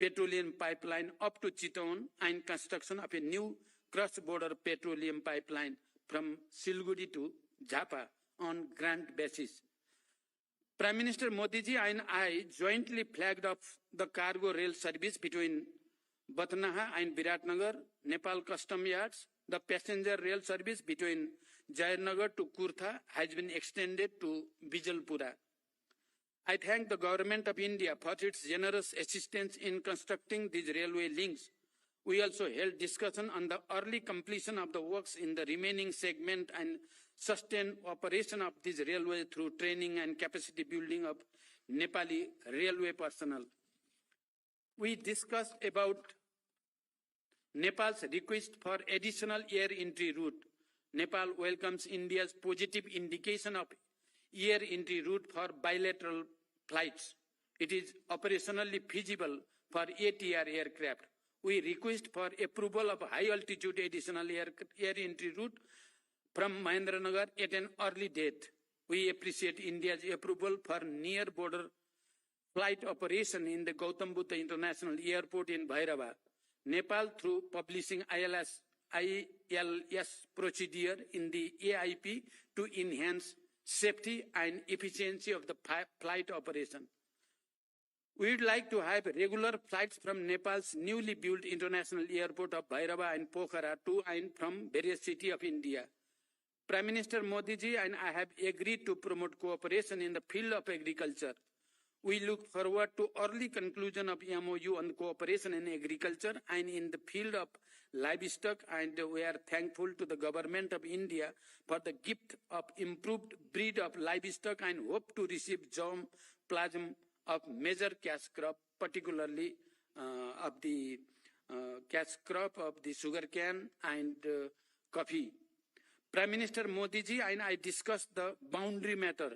petroleum pipeline up to Chittagong and construction of a new cross-border petroleum pipeline from Siliguri to Jhapa on grant basis. Prime Minister Modi ji and I jointly flagged off the cargo rail service between Batnaha and Viratnagar, Nepal Custom Yards. The passenger rail service between Jairnagar to Kurtha has been extended to Bijalpura. I thank the Government of India for its generous assistance in constructing these railway links. We also held discussion on the early completion of the works in the remaining segment and sustained operation of these railways through training and capacity building of Nepali railway personnel. We discussed about Nepal's request for additional air entry route. Nepal welcomes India's positive indication of air entry route for bilateral flights. It is operationally feasible for ATR aircraft. We request for approval of high-altitude additional air entry route from Mahendranagar at an early date. We appreciate India's approval for near-border flight operation in the Gautam Buddha International Airport in Bhairava. Nepal, through publishing ILS procedure in the AIP to enhance safety and efficiency of the flight operation. We would like to have regular flights from Nepal's newly built international airport of Bhairava and Pokhara to and from various cities of India. Prime Minister Modi ji and I have agreed to promote cooperation in the field of agriculture. We look forward to early conclusion of MOU on cooperation in agriculture and in the field of livestock, and we are thankful to the Government of India for the gift of improved breed of livestock and hope to receive germplasm of major cash crop, particularly of the cash crop of the sugarcane and coffee. Prime Minister Modi ji and I discussed the boundary matter.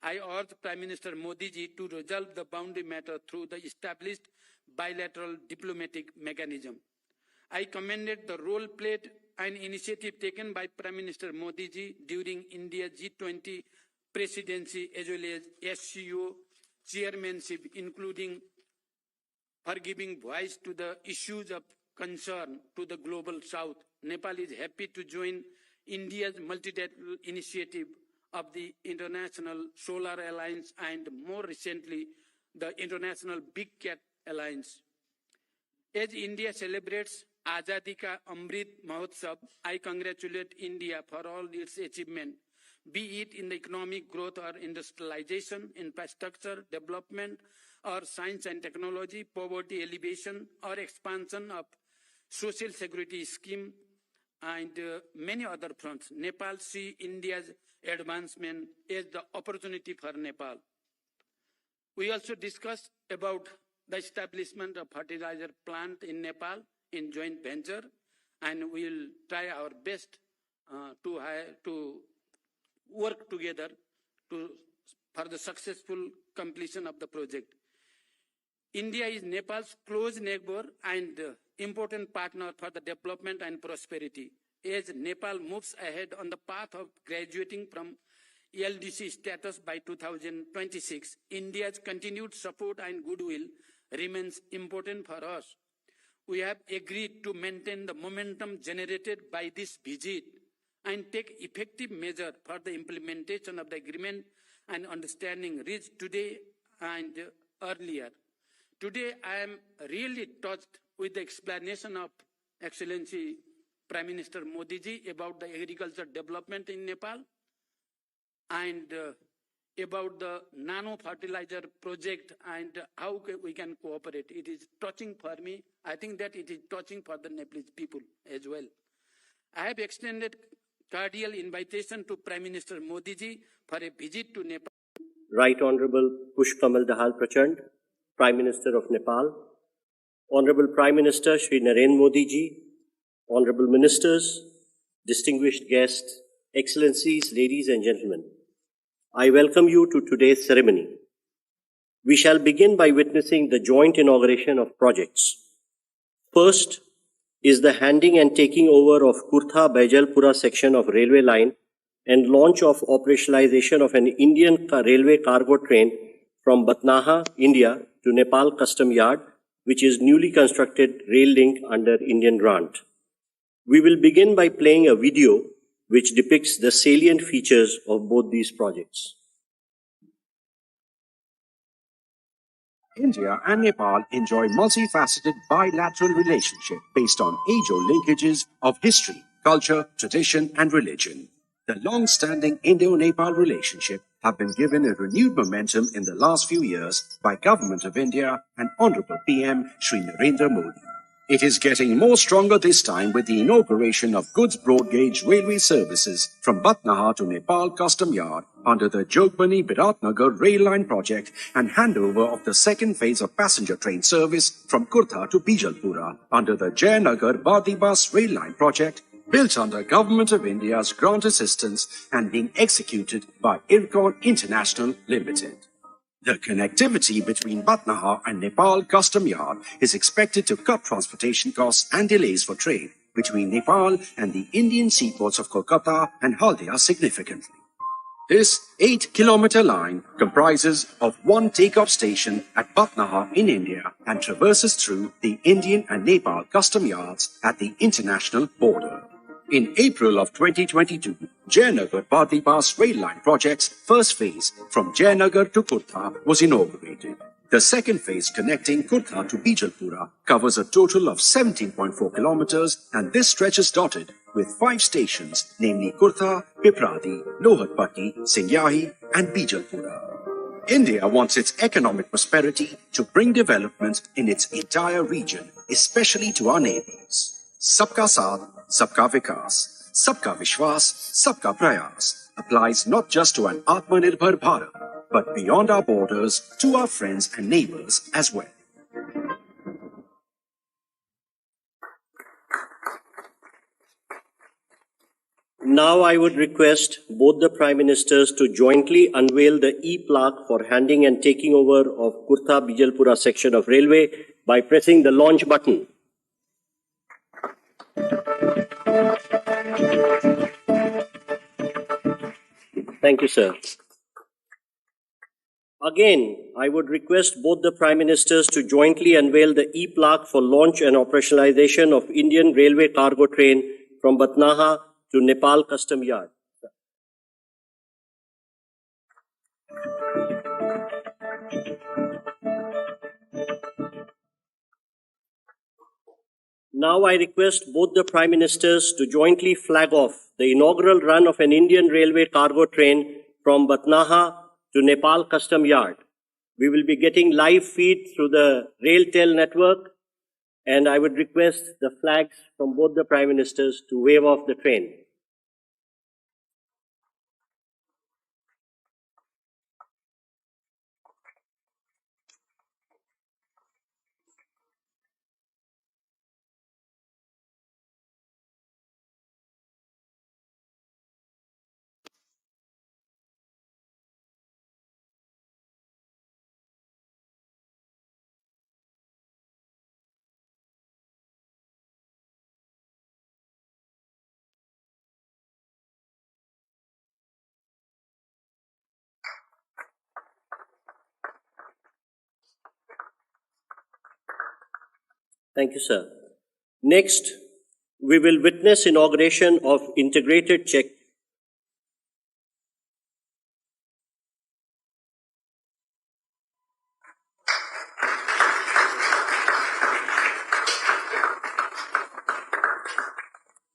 I urge Prime Minister Modi ji to resolve the boundary matter through the established bilateral diplomatic mechanism. I commended the role played and initiative taken by Prime Minister Modi ji during India's G20 presidency as well as SCO chairmanship, including for giving voice to the issues of concern to the global south. Nepal is happy to join India's multilateral initiative of the International Solar Alliance and more recently the International Big Cat Alliance. As India celebrates Azadi Ka Amrit Mahotsav, I congratulate India for all its achievement, be it in the economic growth or industrialization, infrastructure development, or science and technology, poverty alleviation, or expansion of social security scheme, and many other fronts. Nepal sees India's advancement as the opportunity for Nepal. We also discussed about the establishment of fertilizer plant in Nepal in joint venture, and we will try our best to work together for the successful completion of the project. India is Nepal's close neighbor and important partner for the development and prosperity. As Nepal moves ahead on the path of graduating from LDC status by 2026, India's continued support and goodwill remains important for us. We have agreed to maintain the momentum generated by this visit and take effective measures for the implementation of the agreement and understanding reached today and earlier. Today, I am really touched with the explanation of Excellency Prime Minister Modi ji about the agriculture development in Nepal and about the nano fertilizer project and how we can cooperate. It is touching for me. I think that it is touching for the Nepalese people as well. I have extended cordial invitation to Prime Minister Modi ji for a visit to Nepal. Right Honorable Pushkamal Dahal Prachand, Prime Minister of Nepal, Honorable Prime Minister Shri Narendra Modi ji, Honorable Ministers, distinguished guests, Excellencies, ladies and gentlemen, I welcome you to today's ceremony. We shall begin by witnessing the joint inauguration of projects. First is the handing and taking over of Kurtha-Baijalpura section of railway line and launch of operationalization of an Indian railway cargo train from Batnaha, India to Nepal Custom Yard which is newly constructed rail link under Indian grant. We will begin by playing a video which depicts the salient features of both these projects. India and Nepal enjoy multifaceted bilateral relationship based on age-old linkages of history, culture, tradition, and religion. The long-standing Indo-Nepal relationship have been given a renewed momentum in the last few years by Government of India and Honorable PM Shri Narendra Modi. It is getting more stronger this time with the inauguration of goods broad gauge railway services from Batnaha to Nepal Custom Yard under the Jogbani Biratnagar rail line project and handover of the second phase of passenger train service from Kurta to Bijalpura under the Jayanagar Badibas rail line project, built under Government of India's grant assistance and being executed by IRCON International Limited. The connectivity between Batnaha and Nepal Custom Yard is expected to cut transportation costs and delays for trade between Nepal and the Indian seaports of Kolkata and Haldia significantly. This 8-kilometer line comprises of one takeoff station at Batnaha in India and traverses through the Indian and Nepal custom yards at the international border. In April of 2022, Jayanagar Badibas rail line project's first phase from Jayanagar to Kurta was inaugurated. The second phase connecting Kurta to Bijalpura covers a total of 17.4 kilometers, and this stretch is dotted with 5 stations, namely Kurta, Pipradi, Loharpatti, Singyahi, and Bijalpura. India wants its economic prosperity to bring development in its entire region, especially to our neighbors. Sabka Saath, Sabka Vikas, Sabka Vishwas, Sabka Prayas applies not just to an Atmanirbhar Bharat, but beyond our borders to our friends and neighbors as well. Now I would request both the Prime Ministers to jointly unveil the e-plaque for handing and taking over of Kurta-Bijalpura section of railway by pressing the launch button. Thank you, sir. Again, I would request both the Prime Ministers to jointly unveil the e-plaque for launch and operationalization of Indian Railway cargo train from Batnaha to Nepal Custom Yard. Now I request both the Prime Ministers to jointly flag off the inaugural run of an Indian Railway cargo train from Batnaha to Nepal Custom Yard. We will be getting live feed through the RailTel network, and I would request the flags from both the Prime Ministers to wave off the train. Thank you, sir. Next, we will witness inauguration of integrated check.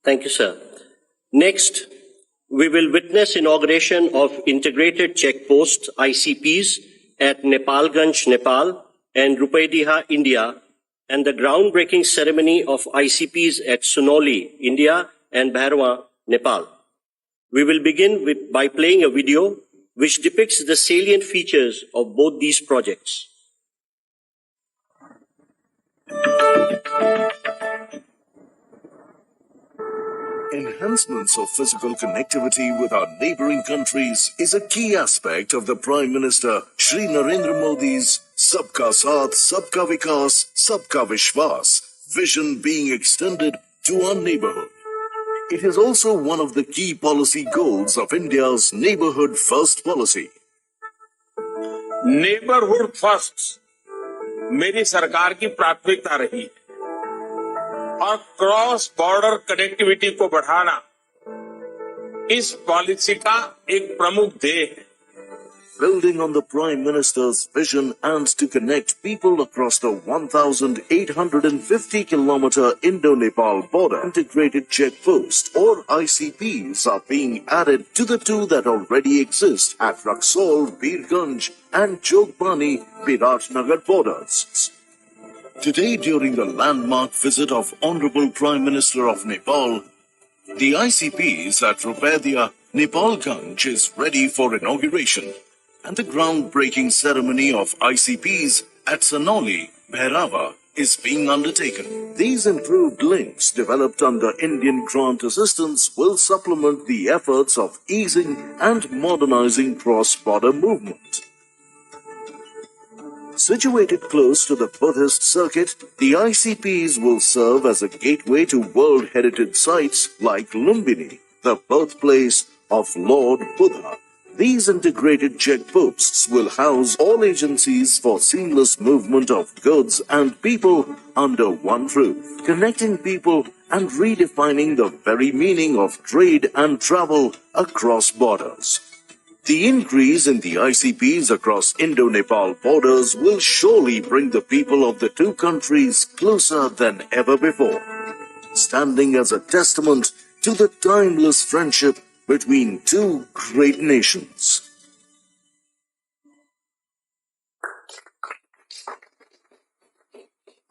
Thank you, sir. Next, we will witness inauguration of integrated checkposts, ICPs, at Nepalganj, Nepal, and Rupaidiha, India, and the groundbreaking ceremony of ICPs at Sunoli, India, and Bhairwa, Nepal. We will begin by playing a video which depicts the salient features of both these projects. Enhancements of physical connectivity with our neighboring countries is a key aspect of the Prime Minister Shri Narendra Modi's Sabka Saath, Sabka Vikas, Sabka Vishwas vision being extended to our neighborhood. It is also one of the key policy goals of India's Neighborhood First policy. Neighborhood first मेरी सरकार की प्राथमिकता रही है और cross border connectivity को बढ़ाना इस पॉलिसी का एक प्रमुख ध्येय है। Building on the Prime Minister's vision and to connect people across the 1,850-kilometer Indo-Nepal border, integrated checkposts or ICPs are being added to the two that already exist at Raxaul, Birganj and Jogbani, Biratnagar borders. Today, during the landmark visit of Honorable Prime Minister of Nepal, the ICPs at Rupedia, Nepalganj is ready for inauguration. And the groundbreaking ceremony of ICPs at Sanoli, Bhairava, is being undertaken. These improved links developed under Indian grant assistance will supplement the efforts of easing and modernizing cross-border movement. Situated close to the Buddhist circuit, the ICPs will serve as a gateway to World Heritage sites like Lumbini, the birthplace of Lord Buddha. These integrated checkposts will house all agencies for seamless movement of goods and people under one roof, connecting people and redefining the very meaning of trade and travel across borders. The increase in the ICPs across Indo-Nepal borders will surely bring the people of the two countries closer than ever before, standing as a testament to the timeless friendship between two great nations.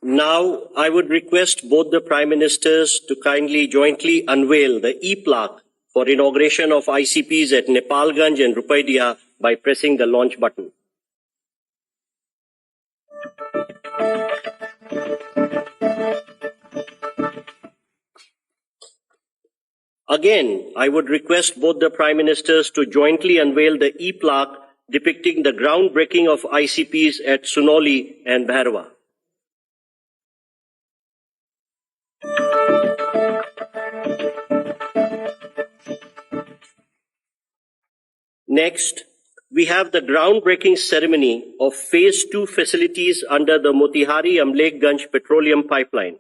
Now, I would request both the Prime Ministers to kindly jointly unveil the e-plaque for inauguration of ICPs at Nepalganj and Rupedia by pressing the launch button. Again, I would request both the Prime Ministers to jointly unveil the e-plaque depicting the groundbreaking of ICPs at Sunoli and Bhairava. Next, we have the groundbreaking ceremony of Phase 2 facilities under the Motihari-Amlekganj petroleum pipeline.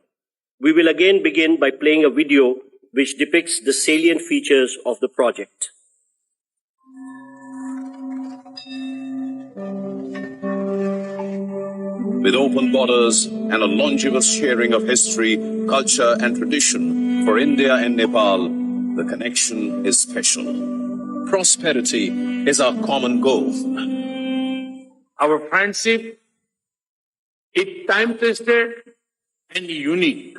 We will again begin by playing a video which depicts the salient features of the project. With open borders and a longevous sharing of history, culture and tradition, for India and Nepal, the connection is special. Prosperity is our common goal. Our friendship is time-tested and unique.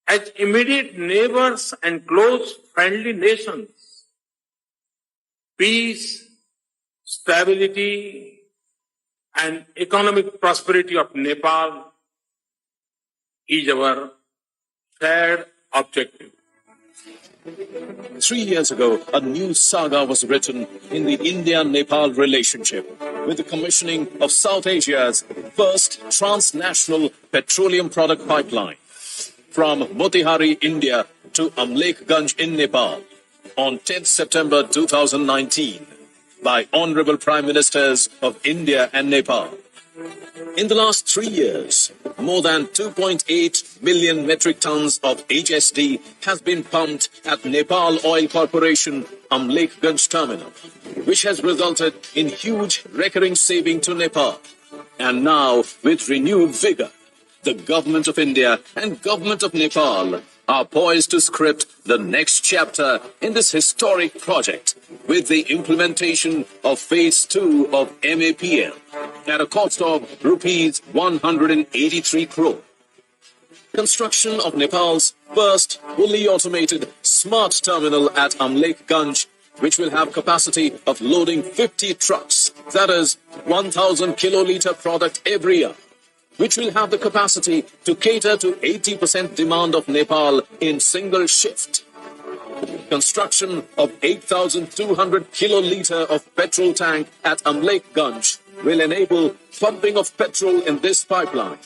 As immediate neighbors and close friendly nations, peace, stability, and economic prosperity of Nepal is our shared objective. 3 years ago, a new saga was written in the India-Nepal relationship with the commissioning of South Asia's first transnational petroleum product pipeline from Motihari, India to Amlekganj in Nepal on 10th September 2019 by Honorable Prime Ministers of India and Nepal. In the last 3 years, more than 2.8 million metric tons of HSD has been pumped at Nepal Oil Corporation Amlekganj terminal, which has resulted in huge recurring saving to Nepal. And now, with renewed vigor, the Government of India and Government of Nepal are poised to script the next chapter in this historic project with the implementation of Phase 2 of MAPL at a cost of rupees 183 crore. Construction of Nepal's first fully automated smart terminal at Amlekganj, which will have capacity of loading 50 trucks, that is 1,000 kiloliter product every year, which will have the capacity to cater to 80% demand of Nepal in single shift. Construction of 8,200 kiloliter of petrol tank at Amlekganj will enable pumping of petrol in this pipeline,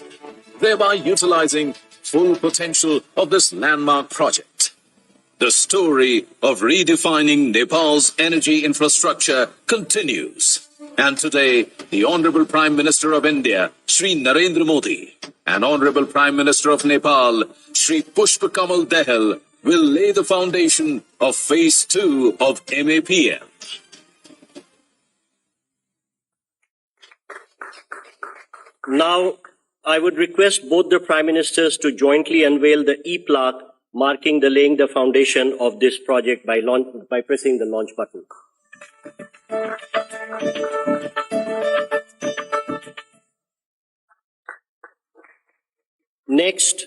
thereby utilizing full potential of this landmark project. The story of redefining Nepal's energy infrastructure continues, And today, the Honorable Prime Minister of India, Shri Narendra Modi, and Honorable Prime Minister of Nepal, Shri Pushpa Kamal Dahal, will lay the foundation of Phase 2 of MAPM. Now, I would request both the Prime Ministers to jointly unveil the e-plaque marking the laying the foundation of this project by pressing the launch button. Next,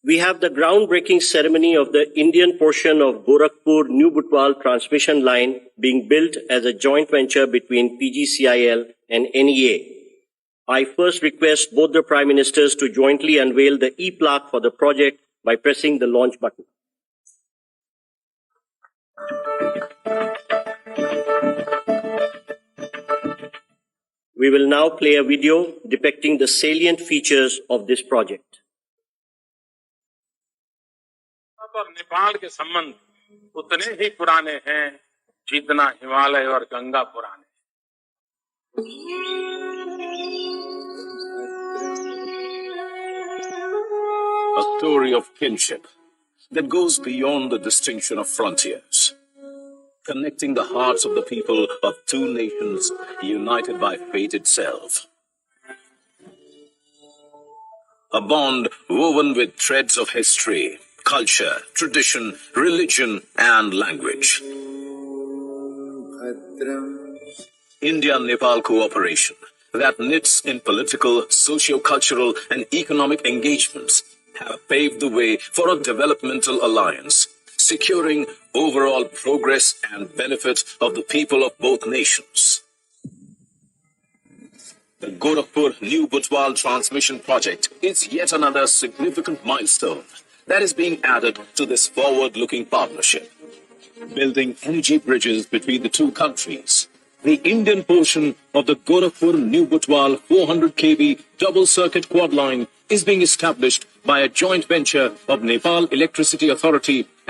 we have the groundbreaking ceremony of the Indian portion of Gorakhpur-New Butwal transmission line being built as a joint venture between PGCIL and NEA. I first request both the Prime Ministers to jointly unveil the e-plaque for the project by pressing the launch button. We will now play a video depicting the salient features of this project. और नेपाल के संबंध उतने ही पुराने हैं जितना हिमालय और गंगा पुराने। A story of kinship that goes beyond the distinction of frontiers, connecting the hearts of the people of two nations united by fate itself. A bond woven with threads of history, culture, tradition, religion, and language. India-Nepal cooperation that knits in political, socio-cultural, and economic engagements have paved the way for a developmental alliance, securing overall progress and benefit of the people of both nations. The Gorakhpur-New Butwal transmission project is yet another significant milestone that is being added to this forward-looking partnership. Building energy bridges between the two countries, the Indian portion of the Gorakhpur-New Butwal 400 kV double-circuit quad line is being established by a joint venture of Nepal Electricity Authority